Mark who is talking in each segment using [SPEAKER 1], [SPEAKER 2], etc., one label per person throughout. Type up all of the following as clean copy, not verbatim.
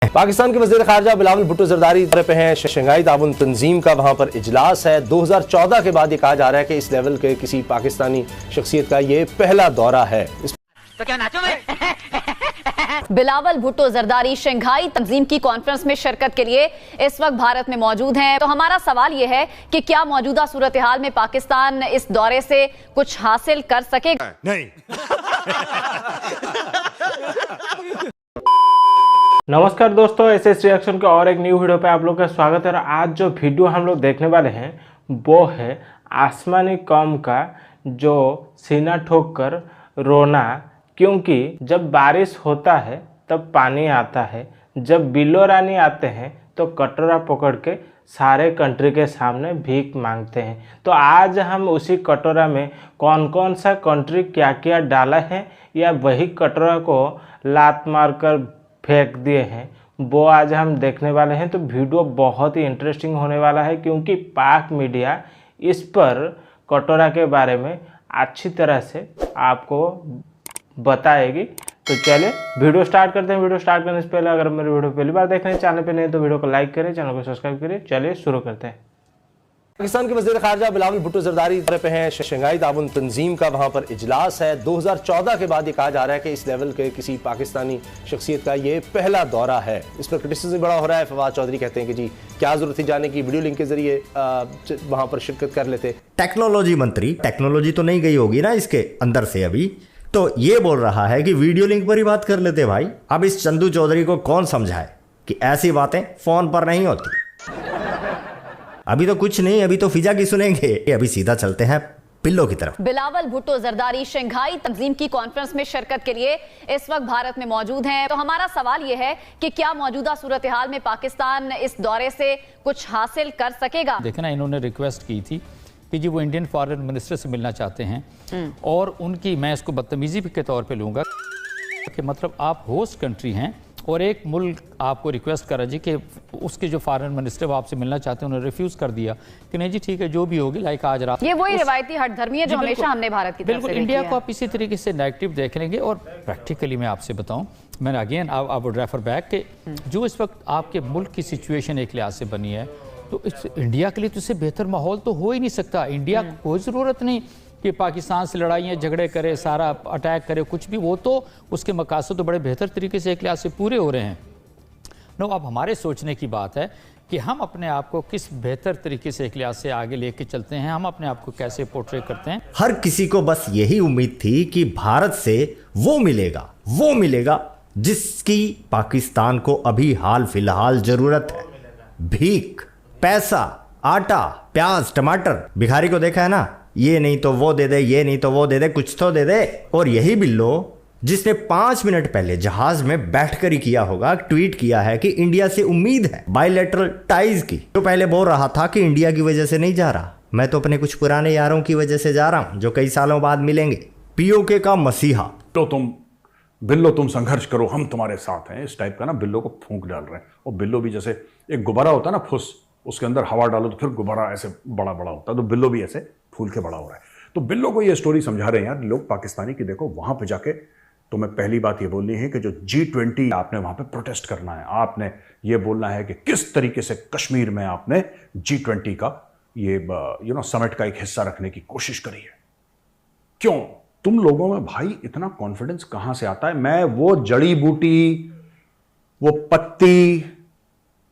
[SPEAKER 1] पाकिस्तान के वज़ीर ख़ारिजा बिलावल भुट्टो ज़रदारी दौरे पे हैं। शंघाई ताउन तंजीम का वहाँ पर इजलास है। 2014 के बाद ये कहा जा रहा है कि इस लेवल के किसी पाकिस्तानी शख्सियत का ये पहला दौरा है।
[SPEAKER 2] तो क्या नाचो मैं?
[SPEAKER 3] बिलावल भुट्टो जरदारी शंघाई तंजीम की कॉन्फ्रेंस में शिरकत के लिए इस वक्त भारत में मौजूद हैं। तो हमारा सवाल यह है कि क्या मौजूदा सूरत हाल में पाकिस्तान इस दौरे से कुछ हासिल कर सकेगा?
[SPEAKER 4] नहीं।
[SPEAKER 5] नमस्कार दोस्तों, एसएस रिएक्शन के और एक न्यू वीडियो पे आप लोग का स्वागत है। और आज जो वीडियो हम लोग देखने वाले हैं वो है आसमानी कौम का जो सीना ठोक कर रोना, क्योंकि जब बारिश होता है तब पानी आता है, जब बिल्लो रानी आते हैं तो कटोरा पकड़ के सारे कंट्री के सामने भीख मांगते हैं। तो आज हम उसी कटोरा में कौन कौन सा कंट्री क्या क्या डाला है या वही कटोरा को लात मार कर फेंक दिए हैं, वो आज हम देखने वाले हैं। तो वीडियो बहुत ही इंटरेस्टिंग होने वाला है, क्योंकि पाक मीडिया इस पर कटोरा के बारे में अच्छी तरह से आपको बताएगी। तो चलिए वीडियो स्टार्ट करते हैं। वीडियो स्टार्ट करने से पहले अगर मेरे वीडियो पहली बार देख रहे हैं चैनल पे नहीं तो वीडियो को लाइक करें, चैनल को सब्सक्राइब करें। चलिए शुरू करते हैं।
[SPEAKER 1] पाकिस्तान के वज़ीर ख़ारिजा बिलावल भुट्टो ज़रदारी दौरे पे हैं। शंघाई ताउन तंजीम का वहाँ पर इजलास है। 2014 के बाद ये कहा जा रहा है कि इस लेवल के किसी पाकिस्तानी शख्सियत का ये पहला दौरा है। इस पर क्रिटिसिज्म बड़ा हो रहा है। फवाद चौधरी कहते हैं कि जी क्या ज़रूरत थी जाने की, वीडियो लिंक के जरिए वहाँ पर शिरकत कर लेते।
[SPEAKER 4] टेक्नोलॉजी मंत्री, टेक्नोलॉजी तो नहीं गई होगी ना इसके अंदर से अभी, तो ये बोल रहा है कि वीडियो लिंक पर ही बात कर लेते भाई। अब इस चंदू चौधरी को कौन समझाए कि ऐसी बातें फोन पर नहीं होती। अभी तो कुछ नहीं, अभी तो फिजा की सुनेंगे। अभी सीधा चलते हैं पिल्लो की तरफ।
[SPEAKER 3] बिलावल भुट्टो जरदारी शंघाई तंजीम की कॉन्फ्रेंस में शिरकत के लिए इस वक्त भारत में मौजूद हैं। तो हमारा सवाल यह है कि क्या मौजूदा सूरत हाल में पाकिस्तान इस दौरे से कुछ हासिल कर सकेगा?
[SPEAKER 6] देखना, इन्होंने रिक्वेस्ट की थी कि जी वो इंडियन फॉरेन मिनिस्टर से मिलना चाहते हैं, और उनकी मैं इसको बदतमीजी के तौर पे लूँगा कि मतलब आप होस्ट कंट्री हैं और एक मुल्क आपको रिक्वेस्ट करा जी कि उसके जो फॉरेन मिनिस्टर वो आपसे मिलना चाहते हैं, उन्होंने रिफ्यूज़ कर दिया कि नहीं जी ठीक है जो भी होगी, लाइक आज रात।
[SPEAKER 3] ये वही रिवायती हटधर्मी है जो हमेशा हमने भारत की तरफ से
[SPEAKER 6] बिल्कुल इंडिया को आप इसी तरीके से नेगेटिव देख लेंगे। और प्रैक्टिकली मैं आपसे बताऊं, मैंने again I would refer back कि जो इस वक्त आपके मुल्क की सिचुएशन एक लिहाज से बनी है, तो इस इंडिया के लिए तो इससे बेहतर माहौल तो हो ही नहीं सकता। इंडिया को कोई ज़रूरत नहीं कि पाकिस्तान से लड़ाइयाँ झगड़े करे, सारा अटैक करे, कुछ भी। वो तो उसके मकासद तो बड़े बेहतर तरीके से एक लिहाज से पूरे हो रहे हैं। नो, अब हमारे सोचने की बात है कि हम अपने आप को किस बेहतर तरीके से एक लिहाज से आगे लेके चलते हैं, हम अपने आप को कैसे पोर्ट्रे करते हैं।
[SPEAKER 4] हर किसी को बस यही उम्मीद थी कि भारत से वो मिलेगा जिसकी पाकिस्तान को अभी हाल फिलहाल जरूरत है। भीख, पैसा, आटा, प्याज, टमाटर। भिखारी को देखा है ना, ये नहीं तो वो दे दे, ये नहीं तो वो दे दे, कुछ तो दे दे। और यही बिल्लो जिसने 5 मिनट पहले जहाज में बैठकर ही किया होगा, ट्वीट किया है कि इंडिया से उम्मीद है बायलैटरल टाइज की। तो पहले बोल रहा था कि इंडिया की वजह से नहीं जा रहा, मैं तो अपने कुछ पुराने यारों की वजह से जा रहा हूं जो कई सालों बाद मिलेंगे। पीओके का मसीहा।
[SPEAKER 7] तो बिल्लो तुम संघर्ष करो, हम तुम्हारे साथ हैं, इस टाइप का ना बिल्लो को फूंक डाल रहे हैं। और बिल्लो भी जैसे एक गुब्बारा होता है ना, फुस, उसके अंदर हवा डालो तो फिर गुब्बारा ऐसे बड़ा बड़ा होता है, तो बिल्लो भी ऐसे फूल के बड़ा हो रहा है। तो बिल्लो को ये स्टोरी समझा रहे हैं यार लोग पाकिस्तानी की, देखो वहां पे जाके तुम्हें पहली बात ये बोलनी है कि जो G20 आपने वहां पे प्रोटेस्ट करना है, आपने ये बोलना है कि किस तरीके से कश्मीर में आपने G20 का ये समिट का एक हिस्सा रखने की कोशिश करी है। क्यों तुम लोगों में भाई इतना कॉन्फिडेंस कहां से आता है? मैं वो जड़ी बूटी, वो पत्ती,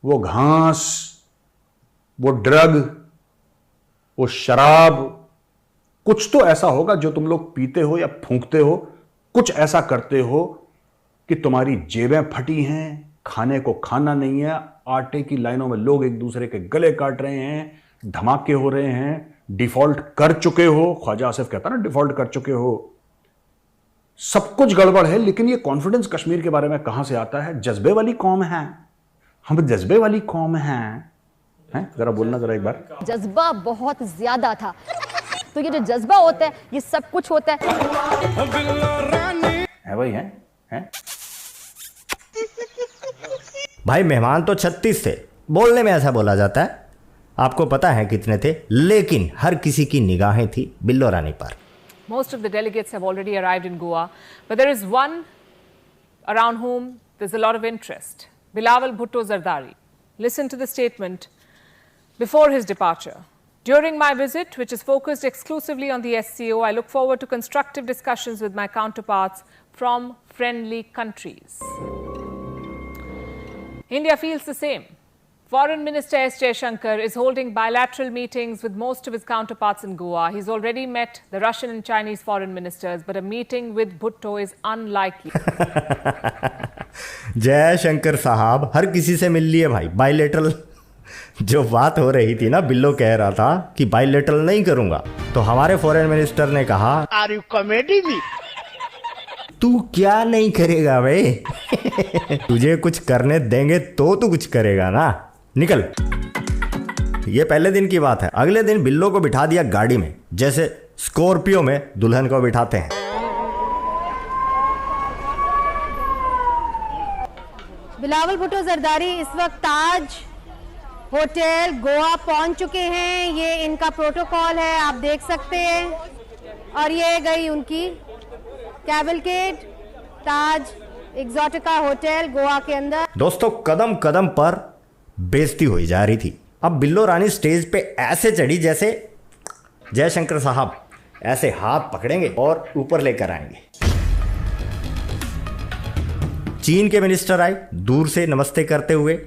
[SPEAKER 7] वो घास, वो ड्रग, वो शराब, कुछ तो ऐसा होगा जो तुम लोग पीते हो या फूंकते हो, कुछ ऐसा करते हो कि तुम्हारी जेबें फटी हैं, खाने को खाना नहीं है, आटे की लाइनों में लोग एक दूसरे के गले काट रहे हैं, धमाके हो रहे हैं, डिफॉल्ट कर चुके हो। ख्वाजा आसिफ कहता ना डिफॉल्ट कर चुके हो, सब कुछ गड़बड़ है। लेकिन ये कॉन्फिडेंस कश्मीर के बारे में कहां से आता है? जज्बे वाली कौम है हम, जज्बे वाली कौम हैं। जरा बोलना जरा एक बार।
[SPEAKER 3] जज्बा बहुत ज्यादा था, तो ये जो जज्बा होता है ये सब कुछ होता है
[SPEAKER 7] भाई है?
[SPEAKER 4] भाई मेहमान तो 36 थे, बोलने में ऐसा बोला जाता है। आपको पता है कितने थे, लेकिन हर किसी की निगाहें थी बिल्लो रानी पर।
[SPEAKER 8] Most of the delegates have already arrived in Goa, but there is one around whom there's a lot of interest. Bilawal Bhutto Zardari. Listen to the statement before his departure. During my visit, which is focused exclusively on the SCO, I look forward to constructive discussions with my counterparts from friendly countries. India feels the same. Foreign Minister S. Jaishankar is holding bilateral meetings with most of his counterparts in Goa. He's already met the Russian and Chinese foreign ministers, but a meeting with Bhutto is unlikely.
[SPEAKER 4] Jaishankar साहब हर किसी से मिल लिए भाई, bilateral. जो बात हो रही थी ना, बिल्लो कह रहा था कि बायलेटरल नहीं करूंगा, तो हमारे फॉरेन मिनिस्टर ने कहा, आर यू कॉमेडी मी? तू क्या नहीं करेगा भाई? तुझे कुछ करने देंगे तो तू कुछ करेगा ना, निकल। ये पहले दिन की बात है। अगले दिन बिल्लो को बिठा दिया गाड़ी में, जैसे स्कॉर्पियो में दुल्हन को बिठाते हैं।
[SPEAKER 2] बिलावल भुट्टो जरदारी इस वक्त ताज होटल गोवा पहुंच चुके हैं। ये इनका प्रोटोकॉल है, आप देख सकते हैं। और ये गई उनकी कैवलकेड ताज एक्सोटिका होटल गोवा के अंदर।
[SPEAKER 4] दोस्तों, कदम कदम पर बेइज्जती हुई जा रही थी। अब बिल्लो रानी स्टेज पे ऐसे चढ़ी जैसे जयशंकर साहब ऐसे हाथ पकड़ेंगे और ऊपर लेकर आएंगे। चीन के मिनिस्टर आए दूर से नमस्ते करते हुए।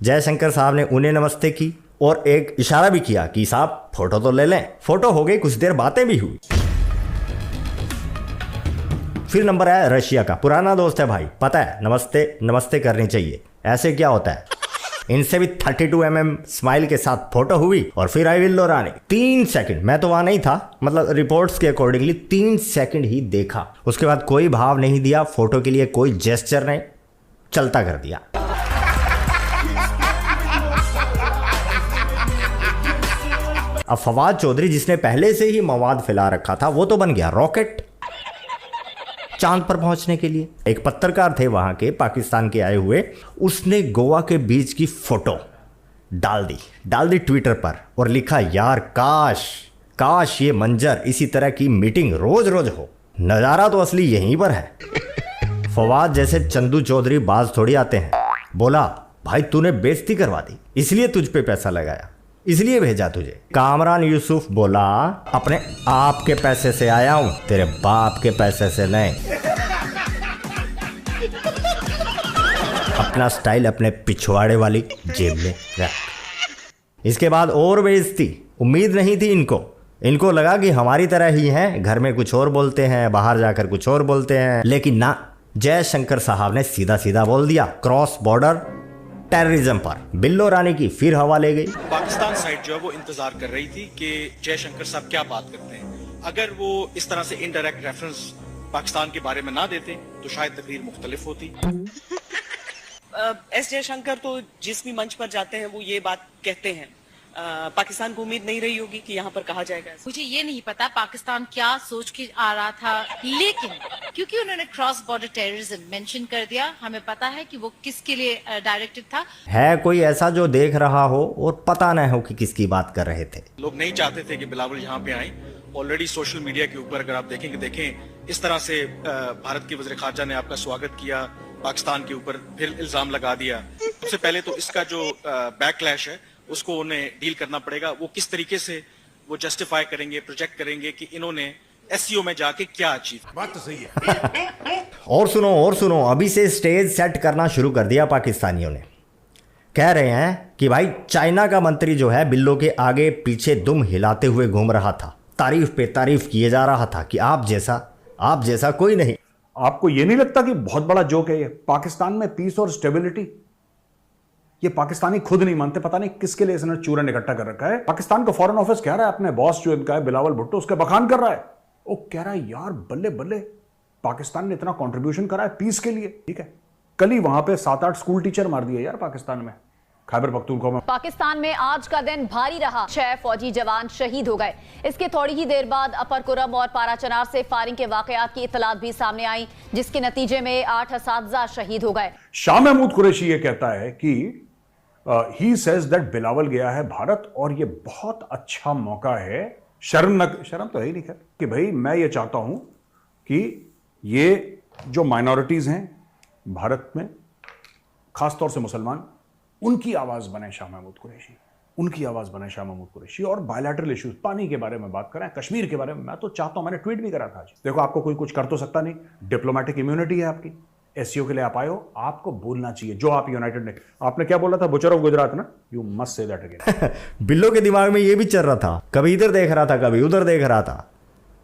[SPEAKER 4] जयशंकर साहब ने उन्हें नमस्ते की और एक इशारा भी किया कि साहब फोटो तो ले लें। फोटो हो गई, कुछ देर बातें भी हुई। फिर नंबर आया रशिया का। पुराना दोस्त है भाई, पता है नमस्ते नमस्ते करनी चाहिए। ऐसे क्या होता है, इनसे भी 32 mm स्माइल के साथ फोटो हुई और फिर आई बिल्लो रानी। 3 सेकंड, मैं तो वहां नहीं था, मतलब रिपोर्ट्स के अकॉर्डिंगली 3 सेकंड ही देखा। उसके बाद कोई भाव नहीं दिया, फोटो के लिए कोई जेस्चर नहीं, चलता कर दिया। अब फवाद चौधरी, जिसने पहले से ही मवाद फैला रखा था, वो तो बन गया रॉकेट चांद पर पहुंचने के लिए। एक पत्रकार थे वहां के, पाकिस्तान के आए हुए, उसने गोवा के बीच की फोटो डाल दी ट्विटर पर और लिखा, यार काश ये मंजर, इसी तरह की मीटिंग रोज रोज हो। नजारा तो असली यहीं पर है। फवाद जैसे चंदू चौधरी बाज थोड़ी आते हैं। बोला, भाई तूने बेइज्जती करवा दी, इसलिए तुझ पे पैसा लगाया, इसलिए भेजा तुझे। कामरान यूसुफ बोला, अपने आप के पैसे से आया हूं, तेरे बाप के पैसे से नहीं। अपना स्टाइल अपने पिछवाड़े वाली जेब में रख। इसके बाद और बेइज्जती। उम्मीद नहीं थी इनको लगा कि हमारी तरह ही हैं, घर में कुछ और बोलते हैं, बाहर जाकर कुछ और बोलते हैं, लेकिन ना, जयशंकर साहब ने सीधा सीधा बोल दिया क्रॉस बॉर्डर टेररिज्म पर। बिल्लो रानी की फिर हवा ले गई।
[SPEAKER 9] पाकिस्तान साइड जो है वो इंतजार कर रही थी कि जयशंकर साहब क्या बात करते हैं। अगर वो इस तरह से इनडायरेक्ट रेफरेंस पाकिस्तान के बारे में ना देते तो शायद तकरीर मुख्तलिफ होती।
[SPEAKER 10] एस जयशंकर तो जिस भी मंच पर जाते हैं वो ये बात कहते हैं। पाकिस्तान को उम्मीद नहीं रही होगी कि यहाँ पर कहा जाएगा।
[SPEAKER 11] मुझे ये नहीं पता पाकिस्तान क्या सोच के आ रहा था, लेकिन क्योंकि उन्होंने क्रॉस बॉर्डर टेररिज्म मेंशन कर दिया, हमें पता है कि वो किसके लिए डायरेक्टेड था। है
[SPEAKER 4] कोई ऐसा जो देख रहा हो और पता न हो कि किसकी बात कर रहे थे।
[SPEAKER 9] लोग नहीं चाहते थे कि बिलावल यहाँ पे आए। ऑलरेडी सोशल मीडिया के ऊपर अगर आप देखें इस तरह से भारत के वज़ीर ख़ारजा ने आपका स्वागत किया, पाकिस्तान के ऊपर फिर इल्जाम लगा दिया। सबसे पहले तो इसका जो बैकलैश है उसको उन्हें डील करना पड़ेगा। वो किस तरीके से वो जस्टिफाई करेंगे, प्रोजेक्ट करेंगे कि इन्होंने एससीओ में जाके क्या अचीव।
[SPEAKER 7] बात तो सही है।
[SPEAKER 4] और सुनो, अभी से स्टेज सेट करना शुरू कर दिया पाकिस्तानियों ने। कह रहे हैं कि भाई चाइना का मंत्री जो है बिल्लो के आगे पीछे दुम हिलाते हुए घूम रहा था, तारीफ पे तारीफ किए जा रहा था कि आप जैसा कोई नहीं।
[SPEAKER 7] आपको ये नहीं लगता कि बहुत बड़ा जोक है ये? पाकिस्तान में पीस और स्टेबिलिटी, ये पाकिस्तानी खुद नहीं मानते। पता नहीं किसके लिए इसने चूरन इकट्ठा कर रखा है। पाकिस्तान का फॉरेन ऑफिस कह रहा है अपने बॉस जो इनका है बिलावल भुट्टो, उसका बखान कर रहा है। वो कह रहा है यार बल्ले बल्ले, पाकिस्तान ने इतना कंट्रीब्यूशन करा है पीस के लिए। ठीक है, कल ही वहां पे 7-8 स्कूल टीचर मार दिए यार पाकिस्तान में, खैबर पख्तूनख्वा में।
[SPEAKER 3] पाकिस्तान में आज का दिन भारी रहा। 6 फौजी जवान शहीद हो गए। इसके थोड़ी ही देर बाद अपर कुरम और पाराचनार से फायरिंग के वाकयात की इतलात भी सामने आई, जिसके नतीजे में 8 असातिज़ा शहीद हो गए।
[SPEAKER 7] शाह महमूद कुरैशी ये कहता है कि ही सेज दैट बिलावल गया है भारत और ये बहुत अच्छा मौका है, शर्म तो है ही नहीं खैर, कि भाई मैं ये चाहता हूं कि ये जो माइनॉरिटीज हैं भारत में, खासतौर से मुसलमान, उनकी आवाज बने शाह महमूद कुरैशी, उनकी आवाज बने शाह महमूद कुरैशी। और बायलैटरल इश्यूज, पानी के बारे में बात करें, कश्मीर के बारे में, मैं तो चाहता हूं, मैंने ट्वीट भी करा था आज, देखो आपको कोई कुछ कर तो सकता नहीं, डिप्लोमेटिक इम्यूनिटी है आपकी, एससीओ के लिए आप आए हो, आपको बोलना चाहिए जो आप यूनाइटेड ने, आपने क्या बोला था, बुचर ऑफ गुजरात ना, you must say that again.
[SPEAKER 4] बिल्लो के दिमाग में ये भी चल रहा था, कभी इधर देख रहा था कभी उधर देख रहा था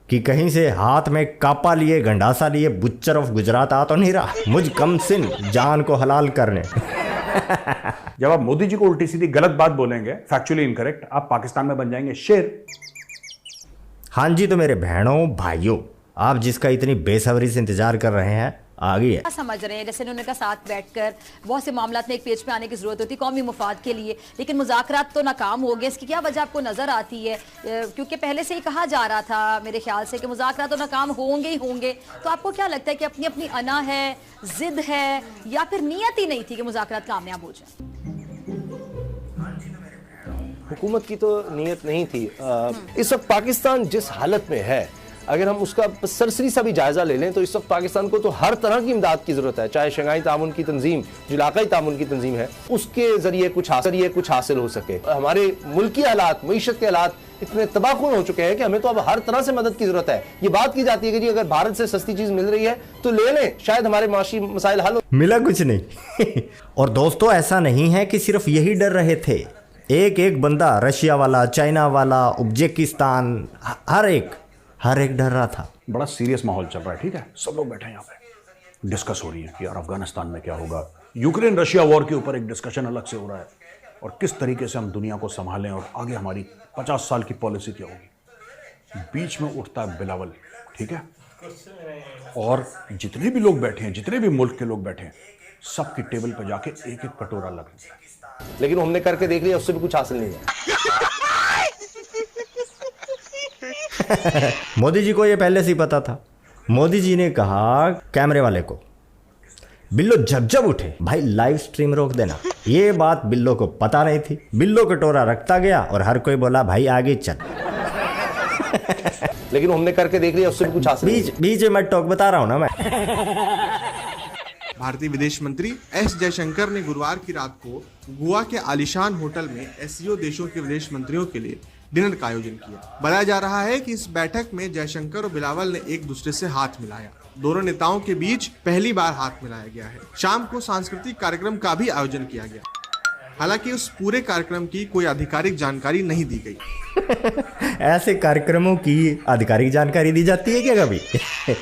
[SPEAKER 4] कि कहीं से हाथ में कापा लिए, गंडासा लिए, बुच्चर ऑफ गुजरात आ तो नहीं रहा, मुझ कम सिन जान को हलाल करने।
[SPEAKER 7] जब आप मोदी जी को उल्टी सीधी गलत बात बोलेंगे, फैक्चुअली इनकरेक्ट, आप पाकिस्तान में बन जाएंगे शेर।
[SPEAKER 4] हाँ जी, तो मेरे बहनों भाइयों, आप जिसका इतनी बेसब्री से इंतजार कर रहे हैं आ गई है।
[SPEAKER 12] समझ रहे हैं, जैसे उन्होंने कहा साथ बैठकर बहुत से मामलात में एक पेज पे आने की जरूरत होती है कौमी मुफाद के लिए, लेकिन मुज़ाकरात तो नाकाम हो गए। इसकी क्या वजह आपको नजर आती है? क्योंकि पहले से ही कहा जा रहा था मेरे ख्याल से कि मुज़ाकरात तो नाकाम होंगे ही होंगे। तो आपको क्या लगता है कि अपनी अपनी अना है, जिद है, या फिर नीयत ही नहीं थी कि मुज़ाकरात कामयाब हो जाए?
[SPEAKER 1] हुकूमत की तो नीयत नहीं थी। इस वक्त पाकिस्तान जिस हालत में है, अगर हम उसका सरसरी सा भी जायजा ले लें तो इस वक्त पाकिस्तान को तो हर तरह की इमदाद की जरूरत है, चाहे शंघाई तामुन की तंजीम, जो इलाकाई तामुन की तंजीम है, उसके जरिए कुछ हासिल हो सके। हमारे मुल्की हालात, मईशत के हालात इतने तबाहकुन हो चुके हैं कि हमें तो अब हर तरह से मदद की जरूरत है। ये बात की जाती है कि जी अगर भारत से सस्ती चीज मिल रही है तो ले लें, शायद हमारे माशी मसाइल हल हो।
[SPEAKER 4] मिला कुछ नहीं। और दोस्तों, ऐसा नहीं है कि सिर्फ यही डर रहे थे, एक एक बंदा, रशिया वाला, चाइना वाला, उज्बेकिस्तान, हर एक डर रहा था।
[SPEAKER 7] बड़ा सीरियस माहौल चल रहा है, ठीक है, सब लोग बैठे हैं यहाँ पे, डिस्कस हो रही है कि यार अफगानिस्तान में क्या होगा, यूक्रेन रशिया वॉर के ऊपर एक डिस्कशन अलग से हो रहा है, और किस तरीके से हम दुनिया को संभालें और आगे हमारी 50 साल की पॉलिसी क्या होगी। बीच में उठता है बिलावल, ठीक है, और जितने भी लोग बैठे हैं, जितने भी मुल्क के लोग बैठे हैं, सबकी टेबल पर जाके एक एक कटोरा लग रहा है।
[SPEAKER 1] लेकिन हमने करके देख लिया, उससे भी कुछ हासिल नहीं है।
[SPEAKER 4] मोदी जी को ये पहले से ही पता था। मोदी जी ने कहा कैमरे वाले को, बिल्लो जब उठे भाई लाइव स्ट्रीम रोक देना। ये बात बिल्लो को पता नहीं थी। बिल्लो कटोरा रखता गया और हर कोई बोला भाई आगे चल।
[SPEAKER 1] लेकिन हमने करके देख लिया, उससे भी कुछ हासिल
[SPEAKER 4] बीच में मैं टॉक बता रहा हूं ना मैं।
[SPEAKER 13] भारतीय विदेश मंत्री एस जयशंकर ने गुरुवार की रात को गोवा के आलीशान होटल में एससीओ देशों के विदेश मंत्रियों के लिए डिनर का आयोजन किया। बताया जा रहा है कि इस बैठक में जयशंकर और बिलावल ने एक दूसरे से हाथ मिलाया। दोनों नेताओं के बीच पहली बार हाथ मिलाया गया है। शाम को सांस्कृतिक कार्यक्रम का भी आयोजन किया गया। हालांकि उस पूरे कार्यक्रम की कोई आधिकारिक जानकारी नहीं दी गई।
[SPEAKER 4] ऐसे कार्यक्रमों की आधिकारिक जानकारी दी जाती है क्या कभी?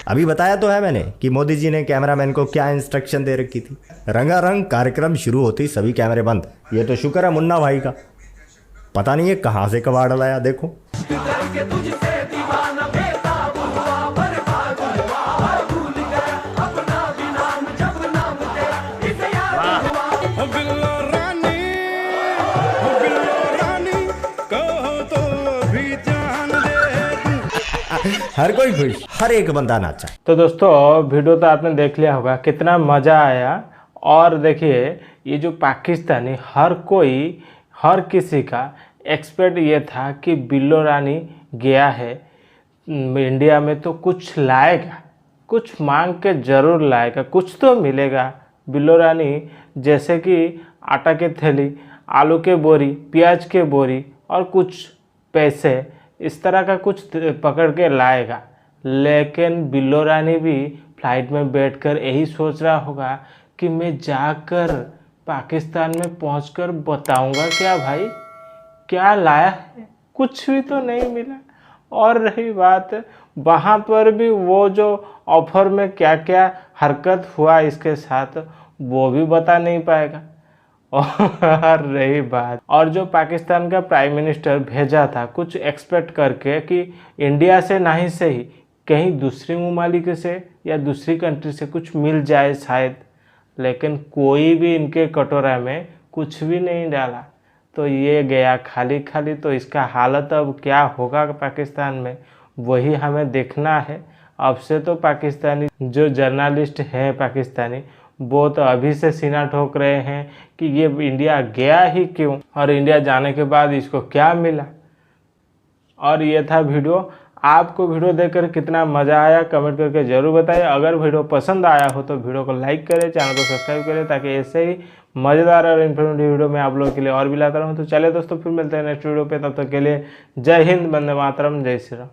[SPEAKER 4] अभी बताया तो है मैंने कि मोदी जी ने कैमरामैन को क्या इंस्ट्रक्शन दे रखी थी। रंगारंग कार्यक्रम शुरू होती सभी कैमरे बंद। ये तो शुक्र है मुन्ना भाई का, पता नहीं है कहां से कबाड़ लाया। देखो हर कोई खुश, हर एक बंदा नाचा।
[SPEAKER 5] तो दोस्तों वीडियो तो आपने देख लिया होगा, कितना मज़ा आया। और देखिए ये जो पाकिस्तानी, हर किसी का एक्सपेक्ट ये था कि बिल्लो रानी गया है इंडिया में तो कुछ लाएगा, कुछ मांग के ज़रूर लाएगा, कुछ तो मिलेगा। बिल्लो रानी जैसे कि आटा के थैली, आलू के बोरी, प्याज के बोरी और कुछ पैसे, इस तरह का कुछ पकड़ के लाएगा। लेकिन बिल्लो रानी भी फ्लाइट में बैठकर यही सोच रहा होगा कि मैं जाकर पाकिस्तान में पहुंचकर बताऊंगा क्या भाई क्या लाया है, कुछ भी तो नहीं मिला। और रही बात वहाँ पर भी वो जो ऑफर में क्या क्या हरकत हुआ इसके साथ, वो भी बता नहीं पाएगा। और रही बात, और जो पाकिस्तान का प्राइम मिनिस्टर भेजा था कुछ एक्सपेक्ट करके कि इंडिया से नहीं से ही कहीं दूसरे ममालिक से या दूसरी कंट्री से कुछ मिल जाए शायद, लेकिन कोई भी इनके कटोरा में कुछ भी नहीं डाला। तो ये गया खाली खाली। तो इसका हालत अब क्या होगा पाकिस्तान में, वही हमें देखना है। अब से तो पाकिस्तानी जो जर्नलिस्ट हैं पाकिस्तानी, वो तो अभी से सीना ठोक रहे हैं कि ये इंडिया गया ही क्यों, और इंडिया जाने के बाद इसको क्या मिला। और ये था वीडियो। आपको वीडियो देखकर कितना मज़ा आया कमेंट करके ज़रूर बताइए। अगर वीडियो पसंद आया हो तो वीडियो को लाइक करें, चैनल को सब्सक्राइब करें, ताकि ऐसे ही मज़ेदार और इन्फॉर्मेटिव वीडियो मैं आप लोगों के लिए और भी लाता रहूँ। तो चलिए दोस्तों, फिर मिलते हैं नेक्स्ट वीडियो पे। तब तक के लिए जय हिंद, वंदे मातरम, जय श्री राम।